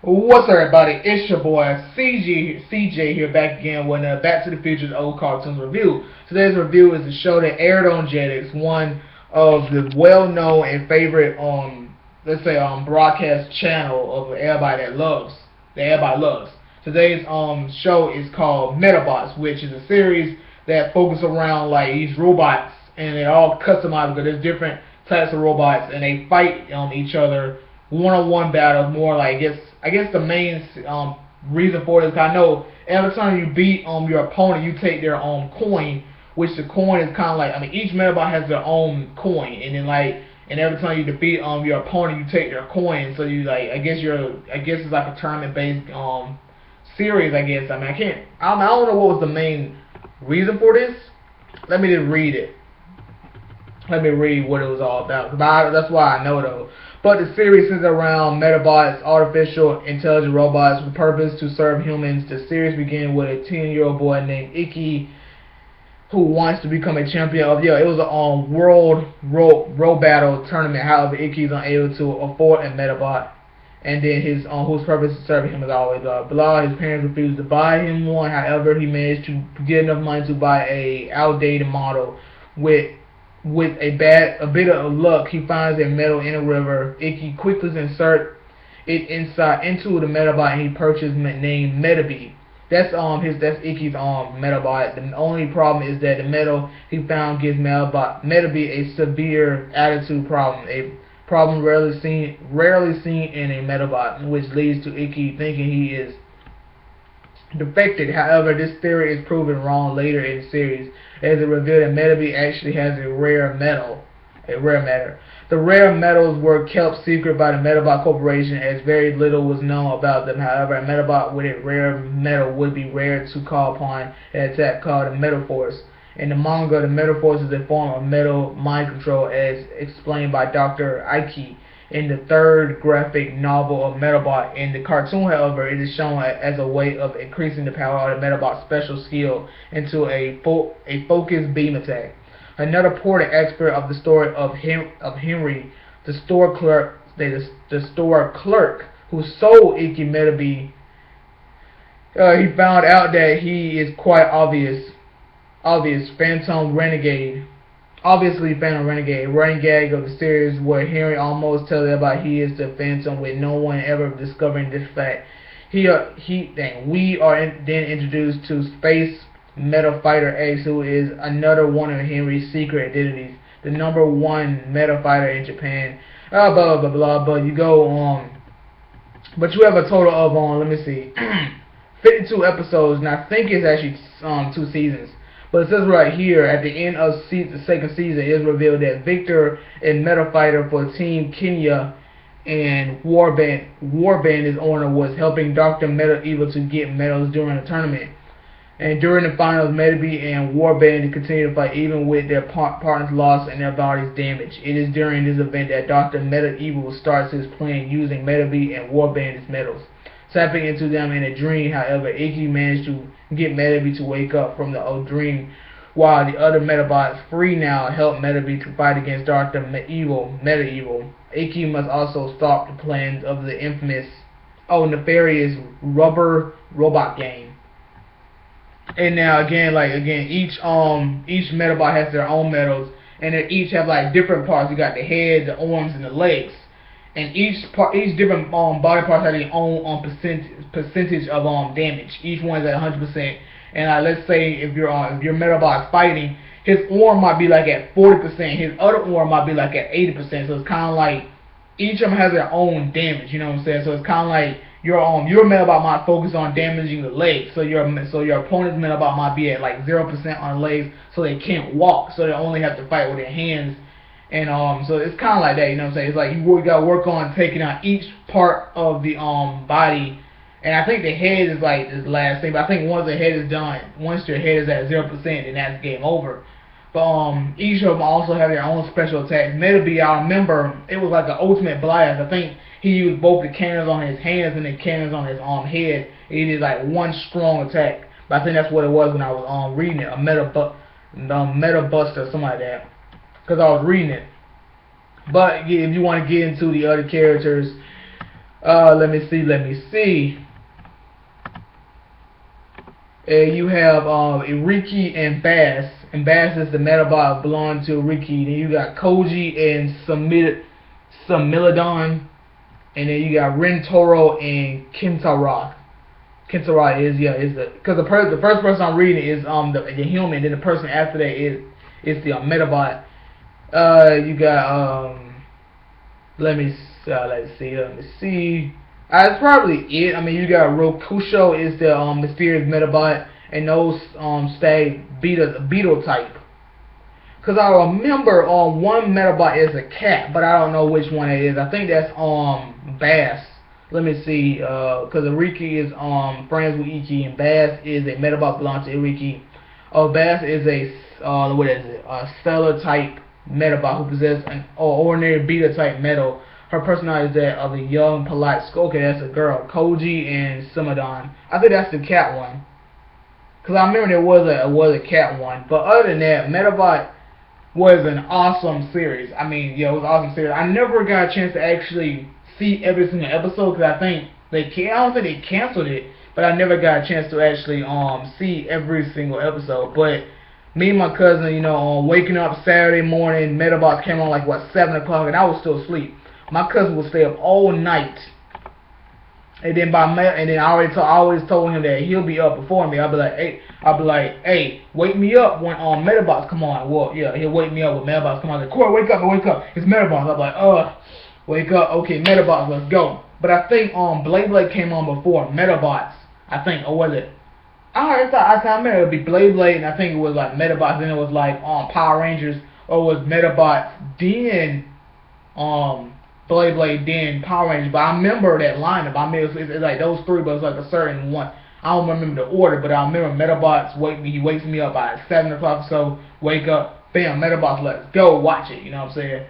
What's up, everybody? It's your boy CJ here, back again with Back to the Future's old cartoons review. Today's review is a show that aired on Jetix, one of the well-known and favorite let's say broadcast channel of everybody loves. Today's show is called Metabots, which is a series that focuses around like these robots, and they're all customized because there's different types of robots, and they fight each other one-on-one battles. More like I guess the main reason for it is 'cause I know every time you beat your opponent, you take their coin, which the coin is kind of like, I mean, each Metabot has their own coin, and then and every time you defeat your opponent, you take their coin. So you like, I guess it's like a tournament based series. I guess, I mean, I don't know what was the main reason for this. Let me just read it. Let me read what it was all about. That's why I know though. But the series is around Metabots, artificial intelligent robots with purpose to serve humans. The series begins with a 10-year-old boy named Iki who wants to become a champion of it was a world road battle tournament. However, Iki is unable to afford a Metabot, and then his whose purpose is serving him as always blah. His parents refused to buy him one. However, he managed to get enough money to buy a outdated model. With a bit of luck, he finds a metal in a river. Iki quickly inserts it into the Metabot, and he purchases named Metabot. That's Iki's Metabot. The only problem is that the metal he found gives Metabot a severe attitude problem, a problem rarely seen in a Metabot, which leads to Iki thinking he is defected. However, this theory is proven wrong later in the series, as it revealed that Metabot actually has a rare metal. The rare metals were kept secret by the Metabot Corporation, as very little was known about them. However, a Metabot with a rare metal would be rare to call upon an attack called a Metal Force. In the manga, the Metal Force is a form of metal mind control, as explained by Dr. Iki in the third graphic novel of Metabot. In the cartoon, however, it is shown as a way of increasing the power of the Metabot's special skill into a focused beam attack. Another important aspect of the story of Henry, the store clerk who sold Iki Metabot, he found out that he is quite obviously Phantom Renegade, a running gag of the series where Henry almost tells everybody he is the Phantom, with no one ever discovering this fact. We are then introduced to Space Metal Fighter X, who is another one of Henry's secret identities, the #1 Metal Fighter in Japan. Blah blah blah. But you go on. But you have a total of let me see, 52 episodes, and I think it's actually 2 seasons. But it says right here, at the end of the second season, it is revealed that Victor, a metal fighter for Team Kenya and Warband, his owner, was helping Dr. Metal Evil to get medals during the tournament. And during the finals, Metabot and Warband continue to fight even with their partners lost and their bodies damaged. It is during this event that Dr. Metal Evil starts his plan using Metabot and Warband as medals. Tapping into them in a dream, however, Iki managed to get Metabot to wake up from the old dream, while the other Metabots, free now, help Metabot to fight against Dr. Meta Evil. Iki must also stop the plans of the infamous, nefarious rubber robot game. And now each Metabot has their own medals, and they each have like different parts. You got the head, the arms, and the legs. And each different body parts have their own percentage of damage. Each one is at 100%. And let's say if your Metabot is fighting, his arm might be like at 40%. His other arm might be like at 80%. So it's kind of like each of them has their own damage. You know what I'm saying? So it's kind of like your Metabot might focus on damaging the legs. So your opponent's Metabot might be at like 0% on the legs, so they can't walk. So they only have to fight with their hands. And so it's kind of like that, you know what I'm saying? It's like you got to work on taking out each part of the body. And I think the head is like this last thing. But I think once the head is done, once your head is at 0%, then that's game over. But each of them also have their own special attacks. Metabot, I remember it was like an ultimate blast. I think he used both the cannons on his hands and the cannons on his head. He did like one strong attack. But I think that's what it was when I was reading it, a Metabuster, something like that. Because I was reading it. But if you want to get into the other characters, Let me see. You have Iriki and Bass. And Bass is the Metabot belonging to Iriki. Then you got Koji and Samilodon. And then you got Rentoro and Kintara. Kintara is because the first person I'm reading is the human. Then the person after that is the Metabot. You got let me see. That's probably it. I mean, you got Rokusho is the mysterious Metabot, and those stay beetle type. Cause I remember one Metabot is a cat, but I don't know which one it is. I think that's Bass. Let me see. Cause Iriki is friends with Iki, and Bass is a Metabot belongs to Iriki. Bass is a what is it? A stellar type Metabot who possesses an ordinary beta type metal. Her personality is that of a young, polite school. Okay, that's a girl. Koji and Simodon. I think that's the cat one. Cause I remember there was a cat one. But other than that, Metabot was an awesome series. I mean, yeah, it was an awesome series. I never got a chance to actually see every single episode because I don't think they canceled it. But I never got a chance to actually see every single episode. But me and my cousin, waking up Saturday morning, Metabots came on like 7 o'clock, and I was still asleep. My cousin would stay up all night, and then I always told him that he'll be up before me. I'll be like, hey, wake me up when Metabots come on. Well, yeah, he'll wake me up when Metabots come on. Like, Corey, wake up, it's Metabots. I'm like, wake up, okay, Metabots, let's go. But I think Blade came on before Metabots. I think, or was it? I remember it would be Blade, and I think it was like Metabots. Then it was like Power Rangers, or it was Metabots, then Blade, then Power Rangers. But I remember that lineup. I mean, it's like those three, but it's like a certain one. I don't remember the order, but I remember Metabots he wakes me up by 7 o'clock. So wake up, bam, Metabots, let's go watch it. You know what I'm saying?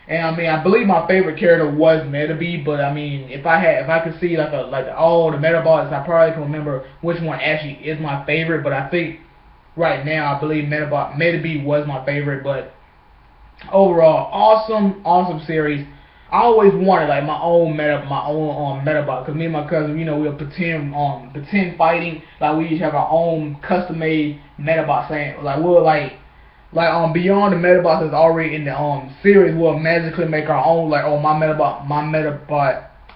And I mean, I believe my favorite character was Metabot, but I mean, if I could see like all the Metabots, I probably can remember which one actually is my favorite. But I think right now I believe Metabot was my favorite. But overall, awesome series. I always wanted like my own Metabot, because me and my cousin, we were pretend fighting. Like we each have our own custom made Metabot. Saying like we'll beyond the Metabots that's already in the series, we'll magically make our own. Like, my Metabot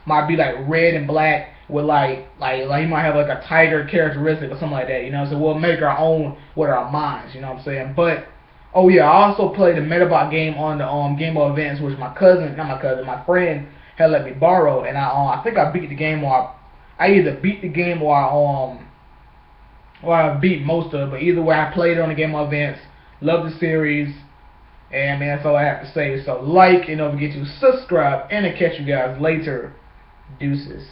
might be like red and black with like he might have like a tiger characteristic or something like that, So we'll make our own with our minds, you know what I'm saying? But I also played the Metabot game on the Game Boy Advance, which my friend had let me borrow, and I think I beat the game, or I either beat the game or I beat most of it. But either way, I played it on the Game Boy Advance. Love the series, and man, that's all I have to say. So and don't forget to subscribe, and I'll catch you guys later. Deuces.